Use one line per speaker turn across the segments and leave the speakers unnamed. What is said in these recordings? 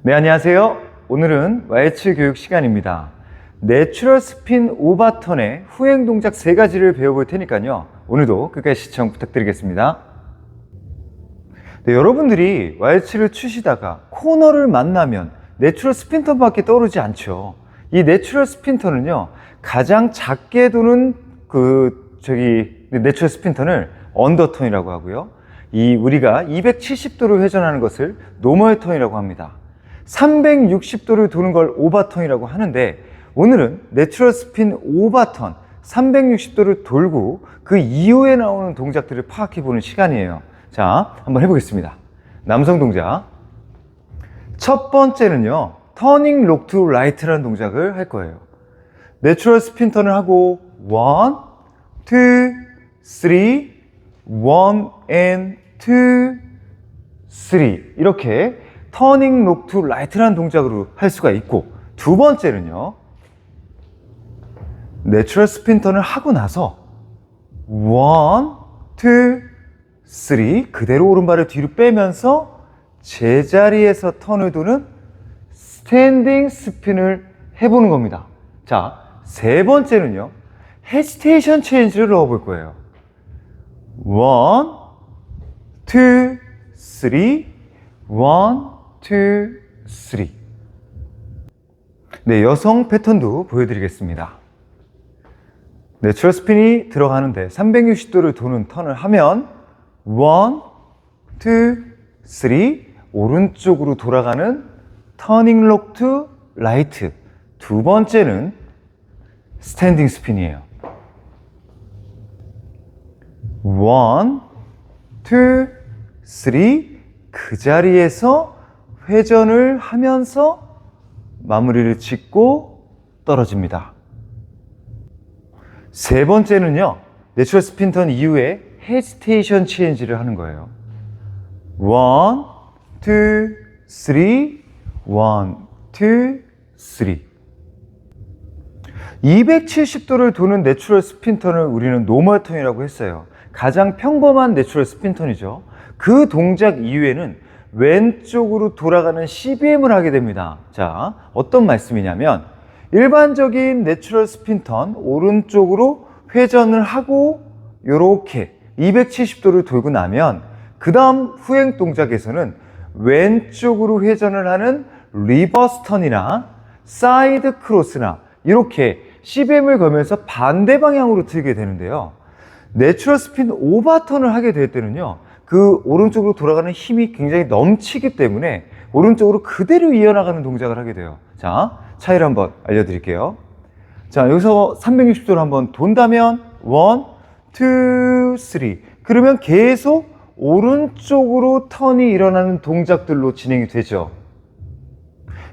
네, 안녕하세요. 오늘은 YH 교육 시간입니다. 내추럴 스핀 오버턴의 후행 동작 3가지를 배워볼 테니까요. 오늘도 끝까지 시청 부탁드리겠습니다. 네, 여러분들이 YH를 추시다가 코너를 만나면 내추럴 스핀턴밖에 떠오르지 않죠. 이 내추럴 스핀턴은요, 가장 작게 도는 내추럴 스핀턴을 언더턴이라고 하고요. 우리가 270도를 회전하는 것을 노멀 턴이라고 합니다. 360도를 도는 걸 오버턴이라고 하는데, 오늘은 내추럴 스핀 오버턴 360도를 돌고 그 이후에 나오는 동작들을 파악해 보는 시간이에요. 자, 한번 해보겠습니다. 남성 동작. 첫 번째는요, 터닝 록 투 라이트라는 동작을 할 거예요. 내추럴 스핀 턴을 하고 1, 2, 3, 1 and 2, 3 이렇게 터닝 록 투 라이트라는 동작으로 할 수가 있고, 두 번째는요, 내추럴 스핀 턴을 하고 나서 1, 2, 3 그대로 오른발을 뒤로 빼면서 제자리에서 턴을 도는 스탠딩 스핀을 해보는 겁니다. 자, 세 번째는요, 헤지테이션 체인지를 넣어볼 거예요. 1, 2, 3 1, 2, 3 네, 여성 패턴도 보여드리겠습니다. 내추럴 스핀이 들어가는데 360도를 도는 턴을 하면 1, 2, 3 오른쪽으로 돌아가는 터닝 록 투 라이트. 두 번째는 스탠딩 스핀이에요. 1, 2, 3 그 자리에서 회전을 하면서 마무리를 짓고 떨어집니다. 세 번째는요, 내추럴 스핀 턴 이후에 헤지테이션 체인지를 하는 거예요. 1, 2, 3 1, 2, 3 270도를 도는 내추럴 스핀 턴을 우리는 노멀 턴이라고 했어요. 가장 평범한 내추럴 스핀 턴이죠. 그 동작 이후에는 왼쪽으로 돌아가는 CBM을 하게 됩니다. 자, 어떤 말씀이냐면, 일반적인 내추럴 스핀 턴 오른쪽으로 회전을 하고 이렇게 270도를 돌고 나면 그 다음 후행 동작에서는 왼쪽으로 회전을 하는 리버스 턴이나 사이드 크로스나 이렇게 CBM을 걸면서 반대 방향으로 틀게 되는데요. 내추럴 스핀 오버턴을 하게 될 때는요, 그 오른쪽으로 돌아가는 힘이 굉장히 넘치기 때문에 오른쪽으로 그대로 이어나가는 동작을 하게 돼요. 자, 차이를 한번 알려드릴게요. 자, 여기서 360도를 한번 돈다면 1, 2, 3 그러면 계속 오른쪽으로 턴이 일어나는 동작들로 진행이 되죠.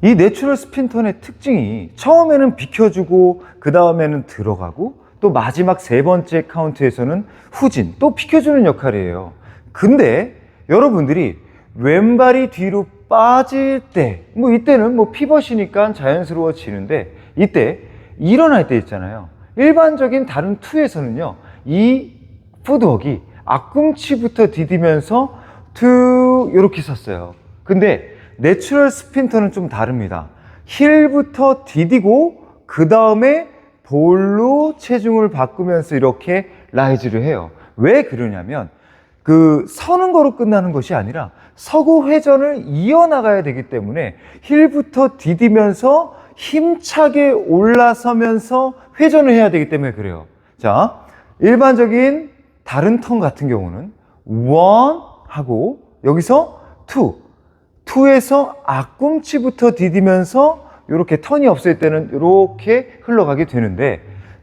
이 내추럴 스핀 턴의 특징이 처음에는 비켜주고 그 다음에는 들어가고 또 마지막 세 번째 카운트에서는 후진, 또 비켜주는 역할이에요. 근데 여러분들이 왼발이 뒤로 빠질 때, 이때는 피벗이니까 자연스러워지는데, 이때 일어날 때 있잖아요. 일반적인 다른 투에서는요, 이 풋워크가 앞꿈치부터 디디면서 이렇게 섰어요. 근데 내추럴 스핀 턴은 좀 다릅니다. 힐부터 디디고 그 다음에 볼로 체중을 바꾸면서 이렇게 라이즈를 해요. 왜 그러냐면, 서는 거로 끝나는 것이 아니라 서고 회전을 이어나가야 되기 때문에 힐부터 디디면서 힘차게 올라서면서 회전을 해야 되기 때문에 그래요. 자, 일반적인 다른 턴 같은 경우는 1 하고 여기서 2에서 앞꿈치부터 디디면서 이렇게 턴이 없을 때는 이렇게 흘러가게 되는데,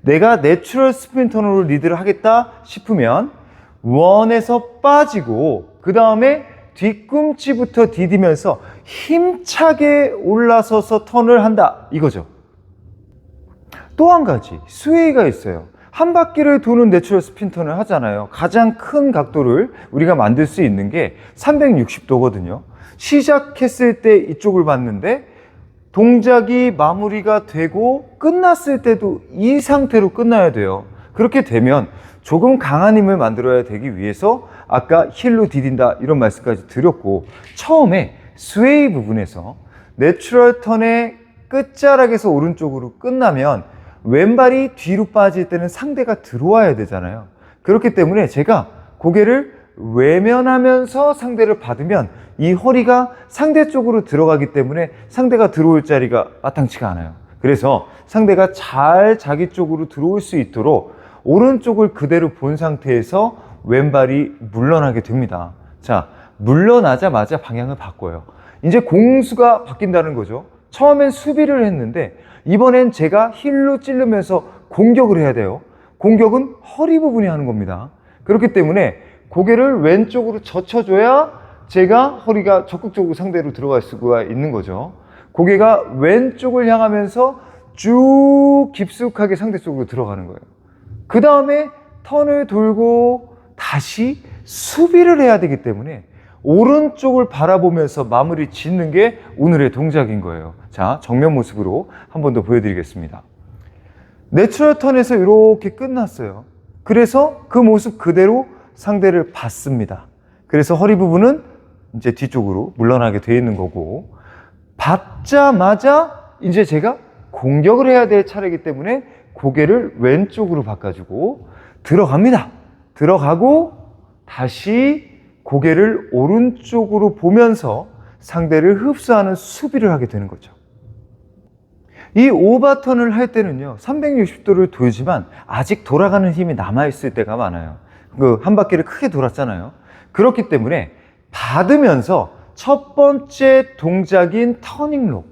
내가 내추럴 스핀 턴으로 리드를 하겠다 싶으면 1에서 빠지고 그 다음에 뒤꿈치부터 디디면서 힘차게 올라서서 턴을 한다, 이거죠. 또 한 가지 스웨이가 있어요. 한 바퀴를 도는 내추럴 스핀 턴을 하잖아요. 가장 큰 각도를 우리가 만들 수 있는 게 360도거든요. 시작했을 때 이쪽을 봤는데 동작이 마무리가 되고 끝났을 때도 이 상태로 끝나야 돼요. 그렇게 되면 조금 강한 힘을 만들어야 되기 위해서 아까 힐로 디딘다 이런 말씀까지 드렸고, 처음에 스웨이 부분에서 내추럴 턴의 끝자락에서 오른쪽으로 끝나면 왼발이 뒤로 빠질 때는 상대가 들어와야 되잖아요. 그렇기 때문에 제가 고개를 외면하면서 상대를 받으면 이 허리가 상대 쪽으로 들어가기 때문에 상대가 들어올 자리가 마땅치가 않아요. 그래서 상대가 잘 자기 쪽으로 들어올 수 있도록 오른쪽을 그대로 본 상태에서 왼발이 물러나게 됩니다. 자, 물러나자마자 방향을 바꿔요. 이제 공수가 바뀐다는 거죠. 처음엔 수비를 했는데 이번엔 제가 힐로 찌르면서 공격을 해야 돼요. 공격은 허리 부분이 하는 겁니다. 그렇기 때문에 고개를 왼쪽으로 젖혀줘야 제가 허리가 적극적으로 상대로 들어갈 수가 있는 거죠. 고개가 왼쪽을 향하면서 쭉 깊숙하게 상대 쪽으로 들어가는 거예요. 그 다음에 턴을 돌고 다시 수비를 해야 되기 때문에 오른쪽을 바라보면서 마무리 짓는 게 오늘의 동작인 거예요. 자, 정면 모습으로 한 번 더 보여드리겠습니다. 내추럴 턴에서 이렇게 끝났어요. 그래서 그 모습 그대로 상대를 받습니다. 그래서 허리 부분은 이제 뒤쪽으로 물러나게 되어 있는 거고, 받자마자 이제 제가 공격을 해야 될 차례이기 때문에 고개를 왼쪽으로 바꿔주고 들어갑니다. 들어가고 다시 고개를 오른쪽으로 보면서 상대를 흡수하는 수비를 하게 되는 거죠. 이 오버턴을 할 때는요, 360도를 돌지만 아직 돌아가는 힘이 남아있을 때가 많아요. 그 한 바퀴를 크게 돌았잖아요. 그렇기 때문에 받으면서 첫 번째 동작인 터닝록,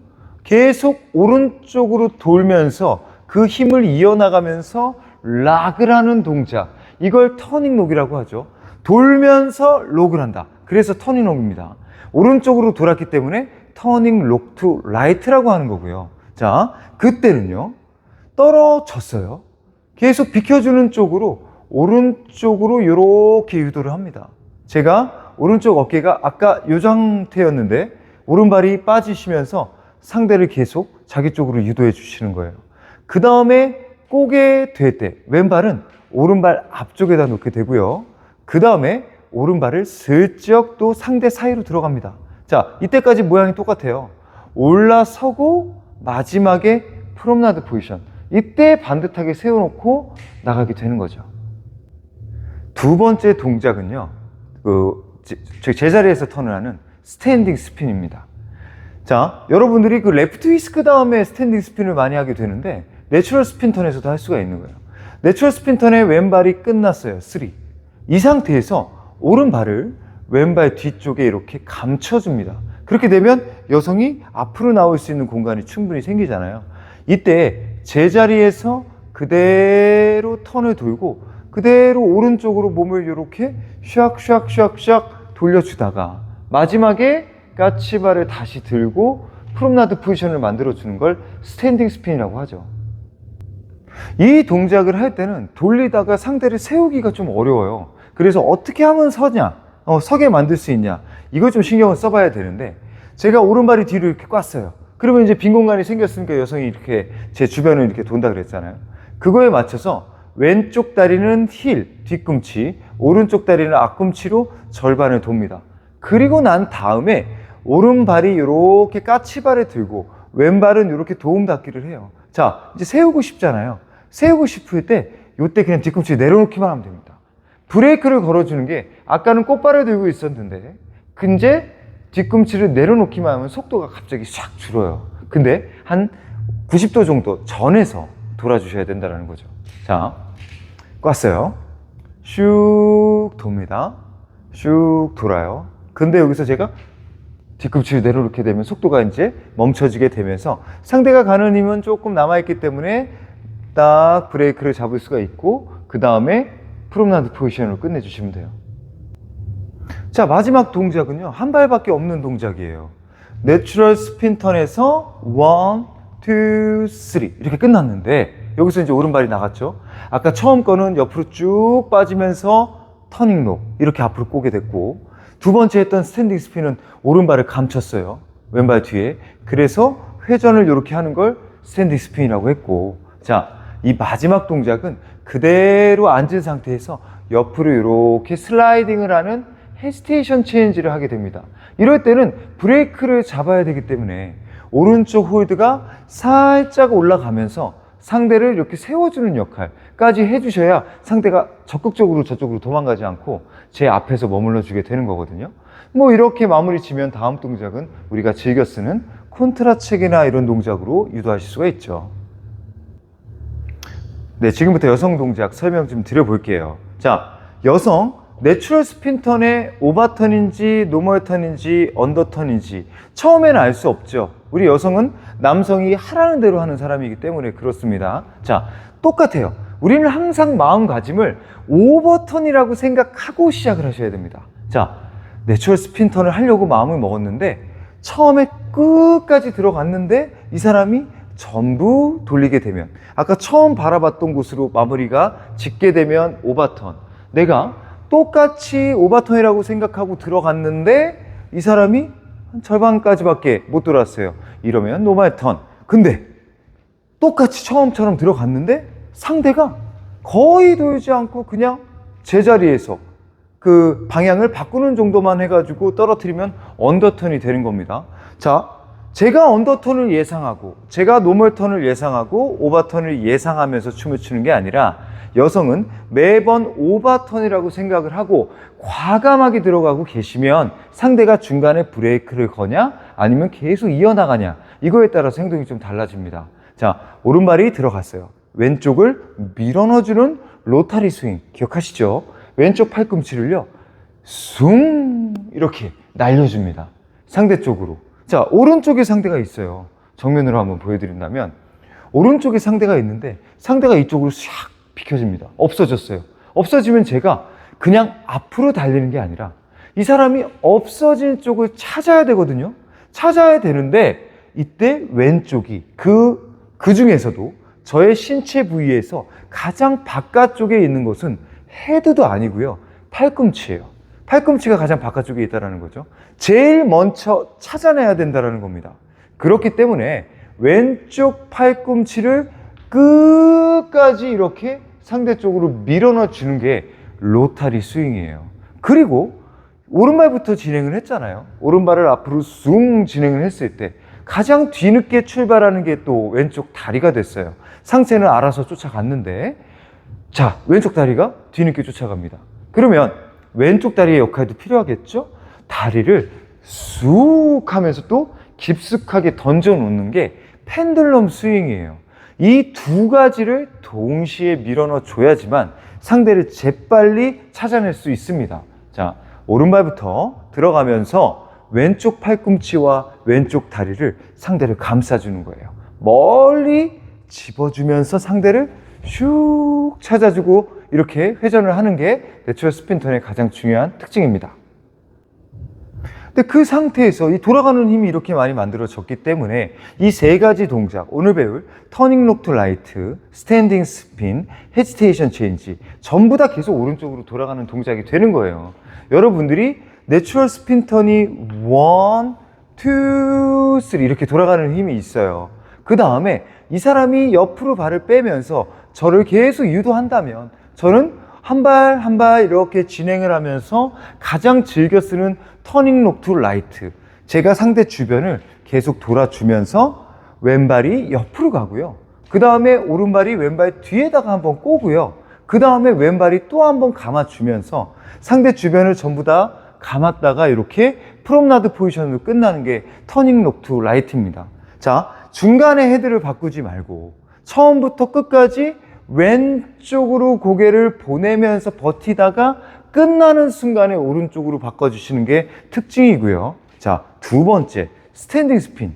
계속 오른쪽으로 돌면서 그 힘을 이어나가면서 락을 하는 동작, 이걸 터닝록이라고 하죠. 돌면서 록을 한다. 그래서 터닝록입니다. 오른쪽으로 돌았기 때문에 터닝 록 투 라이트라고 하는 거고요. 자, 그때는요, 떨어졌어요. 계속 비켜주는 쪽으로 오른쪽으로 이렇게 유도를 합니다. 제가 오른쪽 어깨가 아까 이 상태였는데 오른발이 빠지시면서 상대를 계속 자기 쪽으로 유도해 주시는 거예요. 그 다음에 꼬게 될 때 왼발은 오른발 앞쪽에다 놓게 되고요. 그 다음에 오른발을 슬쩍 또 상대 사이로 들어갑니다. 자, 이때까지 모양이 똑같아요. 올라서고 마지막에 프롬나드 포지션, 이때 반듯하게 세워놓고 나가게 되는 거죠. 두 번째 동작은요, 제자리에서 턴을 하는 스탠딩 스핀입니다. 자, 여러분들이 그 레프트 위스크 다음에 스탠딩 스핀을 많이 하게 되는데 내추럴 스핀 턴에서도 할 수가 있는 거예요. 내추럴 스핀 턴의 왼발이 끝났어요. 3. 이 상태에서 오른발을 왼발 뒤쪽에 이렇게 감춰줍니다. 그렇게 되면 여성이 앞으로 나올 수 있는 공간이 충분히 생기잖아요. 이때 제자리에서 그대로 턴을 돌고 그대로 오른쪽으로 몸을 이렇게 샥샥샥샥 돌려주다가 마지막에 까치발을 다시 들고 프롬나드 포지션을 만들어주는 걸 스탠딩 스핀이라고 하죠. 이 동작을 할 때는 돌리다가 상대를 세우기가 좀 어려워요. 그래서 어떻게 하면 서게 만들 수 있냐, 이걸 좀 신경을 써봐야 되는데, 제가 오른발이 뒤로 이렇게 꽉어요. 그러면 이제 빈 공간이 생겼으니까 여성이 이렇게 제 주변을 이렇게 돈다 그랬잖아요. 그거에 맞춰서 왼쪽 다리는 힐, 뒤꿈치, 오른쪽 다리는 앞꿈치로 절반을 돕니다. 그리고 난 다음에 오른발이 이렇게 까치발을 들고 왼발은 이렇게 도움 닫기를 해요. 자, 이제 세우고 싶잖아요. 세우고 싶을 때 이때 그냥 뒤꿈치 내려놓기만 하면 됩니다. 브레이크를 걸어주는 게, 아까는 꽃발을 들고 있었는데 이제 뒤꿈치를 내려놓기만 하면 속도가 갑자기 샥 줄어요. 근데 한 90도 정도 전에서 돌아주셔야 된다는 거죠. 자, 꽉어요. 슉 돕니다. 슉 돌아요. 근데 여기서 제가 뒤꿈치를 내려놓게 되면 속도가 이제 멈춰지게 되면서 상대가 가는 힘은 조금 남아있기 때문에 딱 브레이크를 잡을 수가 있고, 그 다음에 프롬나드 포지션으로 끝내주시면 돼요. 자, 마지막 동작은요, 한 발밖에 없는 동작이에요. 내추럴 스핀 턴에서 1, 2, 3 이렇게 끝났는데, 여기서 이제 오른발이 나갔죠. 아까 처음 거는 옆으로 쭉 빠지면서 터닝 록, 이렇게 앞으로 꼬게 됐고, 두 번째 했던 스탠딩 스핀은 오른발을 감췄어요. 왼발 뒤에. 그래서 회전을 이렇게 하는 걸 스탠딩 스핀이라고 했고, 자, 이 마지막 동작은 그대로 앉은 상태에서 옆으로 이렇게 슬라이딩을 하는 헤지테이션 체인지를 하게 됩니다. 이럴 때는 브레이크를 잡아야 되기 때문에 오른쪽 홀드가 살짝 올라가면서 상대를 이렇게 세워주는 역할까지 해주셔야 상대가 적극적으로 저쪽으로 도망가지 않고 제 앞에서 머물러 주게 되는 거거든요. 뭐 이렇게 마무리 지면 다음 동작은 우리가 즐겨 쓰는 콘트라 체계나 이런 동작으로 유도하실 수가 있죠. 네, 지금부터 여성 동작 설명 좀 드려볼게요. 자, 여성 내추럴 스핀턴의 오버턴인지 노멀 턴인지 언더턴인지 처음에는 알 수 없죠. 우리 여성은 남성이 하라는 대로 하는 사람이기 때문에 그렇습니다. 자, 똑같아요. 우리는 항상 마음가짐을 오버턴이라고 생각하고 시작을 하셔야 됩니다. 자, 내추럴 스핀턴을 하려고 마음을 먹었는데 처음에 끝까지 들어갔는데 이 사람이 전부 돌리게 되면, 아까 처음 바라봤던 곳으로 마무리가 짓게 되면 오버턴, 내가 똑같이 오버턴이라고 생각하고 들어갔는데 이 사람이 한 절반까지밖에 못 돌았어요. 이러면 노멀 턴. 근데 똑같이 처음처럼 들어갔는데 상대가 거의 돌지 않고 그냥 제자리에서 그 방향을 바꾸는 정도만 해가지고 떨어뜨리면 언더턴이 되는 겁니다. 자, 제가 언더턴을 예상하고 제가 노멀 턴을 예상하고 오버턴을 예상하면서 춤을 추는 게 아니라 여성은 매번 오버턴이라고 생각을 하고 과감하게 들어가고 계시면 상대가 중간에 브레이크를 거냐 아니면 계속 이어나가냐, 이거에 따라서 행동이 좀 달라집니다. 자, 오른발이 들어갔어요. 왼쪽을 밀어넣어주는 로타리 스윙 기억하시죠? 왼쪽 팔꿈치를요 숭 이렇게 날려줍니다. 상대 쪽으로. 자, 오른쪽에 상대가 있어요. 정면으로 한번 보여드린다면 오른쪽에 상대가 있는데 상대가 이쪽으로 샥 비켜집니다. 없어졌어요. 없어지면 제가 그냥 앞으로 달리는 게 아니라 이 사람이 없어진 쪽을 찾아야 되거든요. 찾아야 되는데 이때 왼쪽이 그 중에서도 저의 신체 부위에서 가장 바깥쪽에 있는 것은 헤드도 아니고요, 팔꿈치예요. 팔꿈치가 가장 바깥쪽에 있다는 거죠. 제일 먼저 찾아내야 된다는 겁니다. 그렇기 때문에 왼쪽 팔꿈치를 끝까지 이렇게 상대 쪽으로 밀어넣어 주는 게 로타리 스윙이에요. 그리고 오른발부터 진행을 했잖아요. 오른발을 앞으로 숭 진행을 했을 때 가장 뒤늦게 출발하는 게 또 왼쪽 다리가 됐어요. 상체는 알아서 쫓아갔는데, 자, 왼쪽 다리가 뒤늦게 쫓아갑니다. 그러면 왼쪽 다리의 역할도 필요하겠죠? 다리를 쑥 하면서 또 깊숙하게 던져 놓는 게 펜들럼 스윙이에요. 이 두 가지를 동시에 밀어넣어 줘야지만 상대를 재빨리 찾아낼 수 있습니다. 자, 오른발부터 들어가면서 왼쪽 팔꿈치와 왼쪽 다리를 상대를 감싸주는 거예요. 멀리 집어주면서 상대를 슉 찾아주고 이렇게 회전을 하는 게 내추럴 스핀턴의 가장 중요한 특징입니다. 근데 그 상태에서 이 돌아가는 힘이 이렇게 많이 만들어졌기 때문에 이 세 가지 동작, 오늘 배울 터닝 록 투 라이트, 스탠딩 스핀, 헤지테이션 체인지 전부 다 계속 오른쪽으로 돌아가는 동작이 되는 거예요. 여러분들이 내추럴 스핀턴이 1, 2, 3 이렇게 돌아가는 힘이 있어요. 그 다음에 이 사람이 옆으로 발을 빼면서 저를 계속 유도한다면 저는 한 발 한 발 이렇게 진행을 하면서 가장 즐겨 쓰는 터닝 록 투 라이트, 제가 상대 주변을 계속 돌아주면서 왼발이 옆으로 가고요, 그 다음에 오른발이 왼발 뒤에다가 한번 꼬고요, 그 다음에 왼발이 또 한번 감아주면서 상대 주변을 전부 다 감았다가 이렇게 프롬나드 포지션으로 끝나는 게 터닝 록 투 라이트입니다. 자, 중간에 헤드를 바꾸지 말고 처음부터 끝까지 왼쪽으로 고개를 보내면서 버티다가 끝나는 순간에 오른쪽으로 바꿔주시는 게 특징이고요. 자, 두 번째, 스탠딩 스핀.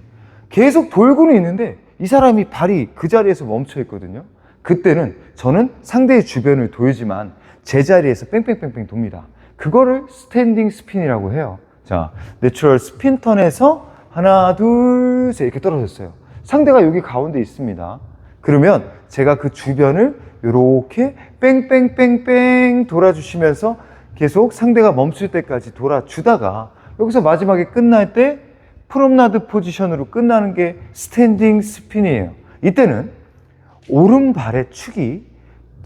계속 돌고는 있는데 이 사람이 발이 그 자리에서 멈춰 있거든요. 그때는 저는 상대의 주변을 돌지만 제자리에서 뺑뺑뺑뺑 돕니다. 그거를 스탠딩 스핀이라고 해요. 자, 내추럴 스핀턴에서 하나, 둘, 셋 이렇게 떨어졌어요. 상대가 여기 가운데 있습니다. 그러면 제가 그 주변을 이렇게 뺑뺑뺑뺑 돌아주시면서 계속 상대가 멈출 때까지 돌아주다가 여기서 마지막에 끝날 때 프롬나드 포지션으로 끝나는 게 스탠딩 스핀이에요. 이때는 오른발의 축이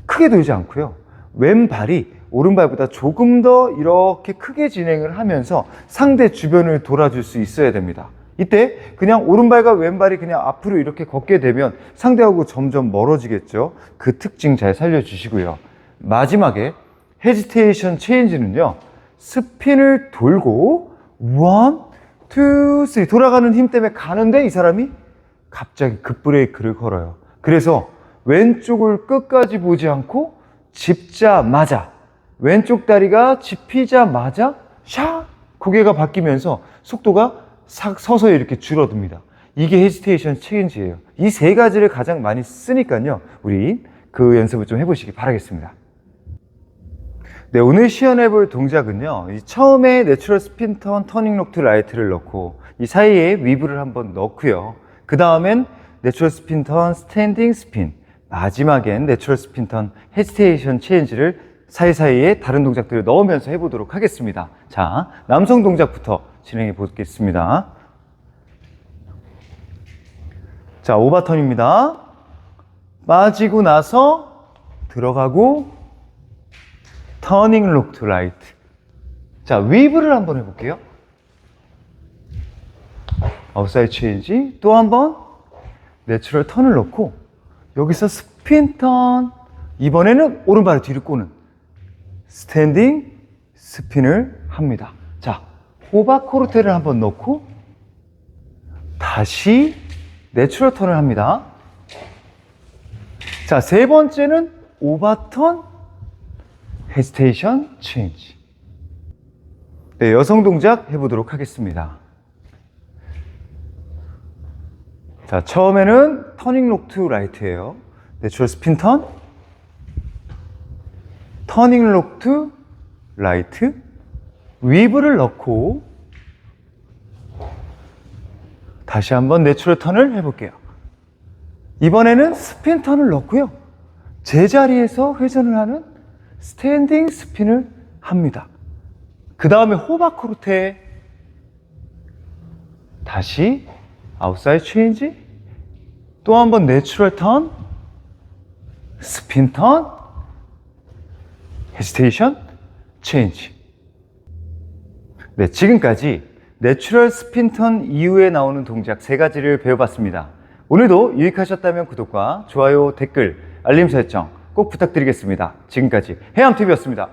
크게 돌지 않고요, 왼발이 오른발보다 조금 더 이렇게 크게 진행을 하면서 상대 주변을 돌아줄 수 있어야 됩니다. 이때 그냥 오른발과 왼발이 그냥 앞으로 이렇게 걷게 되면 상대하고 점점 멀어지겠죠. 그 특징 잘 살려주시고요. 마지막에 헤지테이션 체인지는요, 스핀을 돌고 1, 2, 3 돌아가는 힘 때문에 가는데 이 사람이 갑자기 급브레이크를 걸어요. 그래서 왼쪽을 끝까지 보지 않고 짚자마자 왼쪽 다리가 짚히자마자 샥 고개가 바뀌면서 속도가 서서히 이렇게 줄어듭니다. 이게 헤지테이션 체인지예요. 이 세 가지를 가장 많이 쓰니까요, 우리 그 연습을 좀 해보시기 바라겠습니다. 네, 오늘 시연해 볼 동작은요, 처음에 내추럴 스핀 턴, 터닝 록 투 라이트를 넣고 이 사이에 위브를 한번 넣고요. 그 다음엔 내추럴 스핀 턴, 스탠딩 스핀, 마지막엔 내추럴 스핀 턴, 헤지테이션 체인지를 사이사이에 다른 동작들을 넣으면서 해보도록 하겠습니다. 자, 남성 동작부터 진행해 보겠습니다. 자, 오버턴입니다. 빠지고 나서 들어가고 터닝 록 투 라이트. 자, 위브를 한번 해볼게요. 아웃사이드 체인지, 또 한번 내추럴 턴을 넣고 여기서 스핀 턴, 이번에는 오른발을 뒤로 꼬는 스탠딩 스핀을 합니다. 자, 호바코르테를 한번 넣고 다시 내추럴 턴을 합니다. 자, 세 번째는 오버턴, 헤지테이션 체인지. 네, 여성 동작 해보도록 하겠습니다. 자, 처음에는 터닝 록 투 라이트예요. 내추럴 스핀 턴, 터닝 록 투 라이트, 위브를 넣고 다시 한번 내추럴 턴을 해볼게요. 이번에는 스핀 턴을 넣고요, 제자리에서 회전을 하는 스탠딩 스핀을 합니다. 그 다음에 호바코르테, 다시 아웃사이드 체인지, 또 한번 내추럴 턴, 스핀 턴, 헤지테이션 체인지. 네, 지금까지 내추럴 스핀 턴 이후에 나오는 동작 세 가지를 배워봤습니다. 오늘도 유익하셨다면 구독과 좋아요, 댓글, 알림 설정 꼭 부탁드리겠습니다. 지금까지 해암TV였습니다.